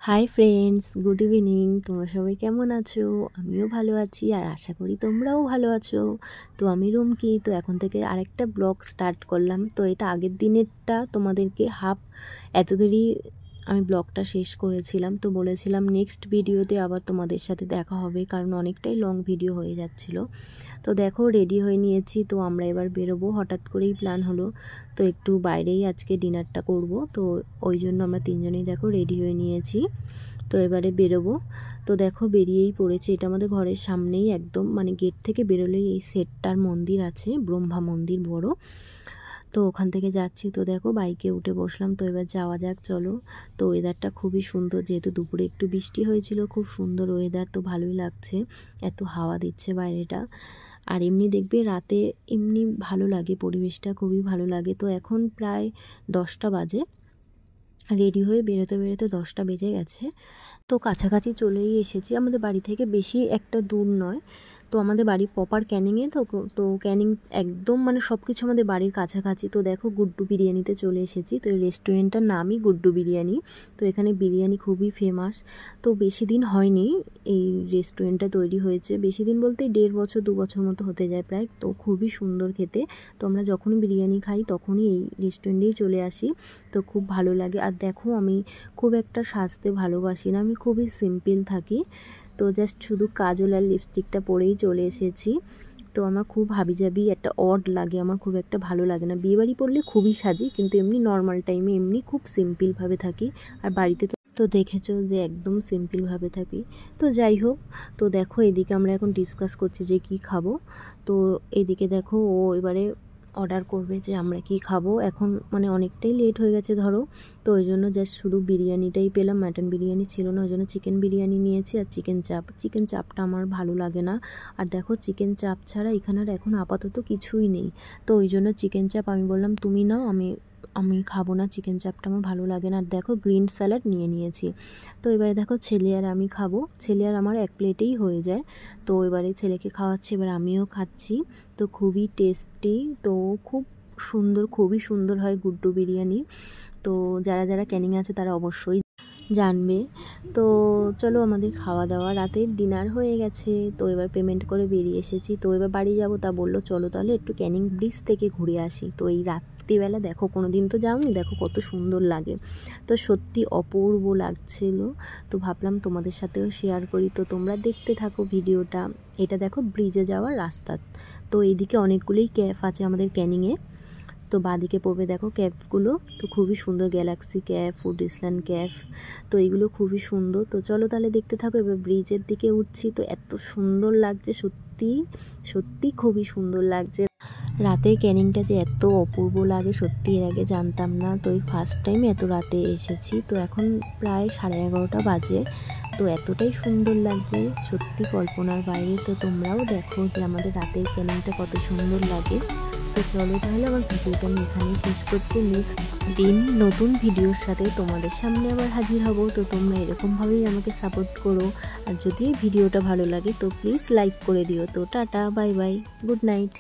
Hi friends, good evening. তোমরা সবাই কেমন আছো? আমিও ভালো আছি আর আশা করি তোমরাও ভালো আছো। তো আমি রুমকি। তো এখন থেকে আরেকটা ব্লগ স্টার্ট করলাম। তো এটা আগের দিনেরটা, তোমাদেরকে এত দেরি আমি ব্লগটা শেষ করেছিলাম। তো বলেছিলাম নেক্সট ভিডিওতে আবার তোমাদের সাথে দেখা হবে, কারণ অনেকটাই লং ভিডিও হয়ে যাচ্ছিল। তো দেখো রেডি হয়ে নিয়েছি। তো আমরা এবার বেরোবো, হঠাৎ করেই প্ল্যান হলো। তো একটু বাইরেই আজকে ডিনারটা করব। তো ওই জন্য আমরা তিনজনেই দেখো রেডি হয়ে নিয়েছি। তো এবারে বেরোবো। তো দেখো বেরিয়েই পড়েছে। এটা আমাদের ঘরের সামনেই, একদম মানে গেট থেকে বেরোলেই এই সেটটার মন্দির আছে, ব্রহ্মা মন্দির বড়। তো ওখান থেকে যাচ্ছি। তো দেখো বাইকে উঠে বসলাম। তো এবার যাওয়া যাক, চলো। তো ওয়েদারটা খুবই সুন্দর, যেহেতু দুপুরে একটু বৃষ্টি হয়েছিল। খুব সুন্দর ওয়েদার, তো ভালোই লাগছে। এত হাওয়া দিচ্ছে বাইরেটা। আর এমনি দেখবে রাতে এমনি ভালো লাগে, পরিবেশটা খুবই ভালো লাগে। তো এখন প্রায় 10টা বাজে। রেডি হয়ে বেরোতে বেরোতে 10টা বেজে গেছে। তো কাছাকাছি চলেই এসেছি। আমাদের বাড়ি থেকে বেশি একটা দূর নয়। তো আমাদের বাড়ি প্রপার ক্যানিংয়ে। তো ক্যানিং একদম মানে সব কিছু আমাদের বাড়ির কাছাকাছি। তো দেখো গুড্ডু বিরিয়ানিতে চলে এসেছি। তো এই রেস্টুরেন্টটার নামই গুড্ডু বিরিয়ানি। তো এখানে বিরিয়ানি খুবই ফেমাস। তো বেশি দিন হয়নি এই রেস্টুরেন্টটা তৈরি হয়েছে, বেশি দিন বলতে 1.5 বছর 2 বছর মতো হতে যায় প্রায়। তো খুবই সুন্দর খেতে। তো আমরা যখনই বিরিয়ানি খাই তখনই এই রেস্টুরেন্টেই চলে আসি। তো খুব ভালো লাগে। আর দেখো আমি খুব একটা সাজতে ভালোবাসি না, আমি খুবই সিম্পল থাকি। তো জাস্ট শুধু কাজল আর লিপস্টিকটা পরেই চলে এসেছি। তো আমার খুব হাবিজাবি একটা অড লাগে, আমার খুব একটা ভালো লাগে না। বিয়েবাড়ি পড়লে খুবই সাজি, কিন্তু এমনি নর্মাল টাইমে এমনি খুব সিম্পলভাবে থাকি। আর বাড়িতে তো দেখেছো যে একদম সিম্পলভাবে থাকি। তো যাই হোক, তো দেখো এদিকে আমরা এখন ডিসকাস করছি যে কি খাবো। তো এদিকে দেখো ও এবারে অর্ডার করবে যে আমরা কি খাবো। এখন মানে অনেকটাই লেট হয়ে গেছে ধরো। তো ওই জন্য জাস্ট শুধু বিরিয়ানিটাই পেলাম, মাটন বিরিয়ানি ছিল না, ওই জন্য চিকেন বিরিয়ানি নিয়েছি আর চিকেন চাপটা আমার ভালো লাগে না। আর দেখো চিকেন চাপ ছাড়া এখানে আর এখন আপাতত কিছুই নেই। তো ওই জন্য চিকেন চাপ আমি বললাম তুমি নাও, আমি খাবো না, চিকেন চাপটা আমার ভালো লাগে না। আর দেখো গ্রিন স্যালাড নিয়ে নিয়েছি। তো এবারে দেখো ছেলে আর আমি খাবো। ছেলে আর আমার এক প্লেটেই হয়ে যায়। তো এবারে ছেলেকে খাওয়াচ্ছি, এবার আমিও খাচ্ছি। তো খুবই টেস্টি। তো খুব সুন্দর, খুবই সুন্দর হয় গুড্ডু বিরিয়ানি। তো যারা যারা ক্যানিং আছে তারা অবশ্যই জানবে। তো চলো আমাদের খাওয়া দাওয়া রাতের ডিনার হয়ে গেছে। তো এবার পেমেন্ট করে বেরিয়ে এসেছি। তো এবার বাড়ি যাব, তা বললো চলো তাহলে একটু ক্যানিং ব্রিজ থেকে ঘুরে আসি। তো এই রাত্রিবেলা দেখো, কোনো দিন তো যাওনি, দেখো কত সুন্দর লাগে। তো সত্যি অপূর্ব লাগছিল। তো ভাবলাম তোমাদের সাথেও শেয়ার করি। তো তোমরা দেখতে থাকো ভিডিওটা। এটা দেখো ব্রিজে যাওয়ার রাস্তা। তো এইদিকে অনেকগুলোই ক্যাফ আছে আমাদের ক্যানিংয়ে। তো বাঁদিকে পড়বে দেখো ক্যাফগুলো। তো খুবই সুন্দর, Galaxy cafe, food Eastland cafe. তো এইগুলো খুবই সুন্দর। তো চলো তাহলে দেখতে থাকো। এবার ব্রিজের দিকে উঠছি। তো এত সুন্দর লাগছে, সত্যি সত্যি খুবই সুন্দর লাগছে। রাতের ক্যানিংটা যে এত অপূর্ব লাগে সত্যি এর আগে জানতাম না। তো এই ফার্স্ট টাইম এত রাতে এসেছি। তো এখন প্রায় 11:30 বাজে। তো এতটাই সুন্দর লাগছে, সত্যি কল্পনার বাইরে। তো তোমরাও দেখো যে আমাদের রাতের ক্যানিংটা কত সুন্দর লাগে। তো চলো তাহলে আমার ভিডিওটা আমি এখানেই শেষ করছি। নেক্সট দিন নতুন ভিডিওর সাথে তোমাদের সামনে আবার হাজির হব। তো তোমরা এরকমভাবেই আমাকে সাপোর্ট করো। আর যদি এই ভিডিওটা ভালো লাগে তো প্লিজ লাইক করে দিও। তো tata, bye bye, good night.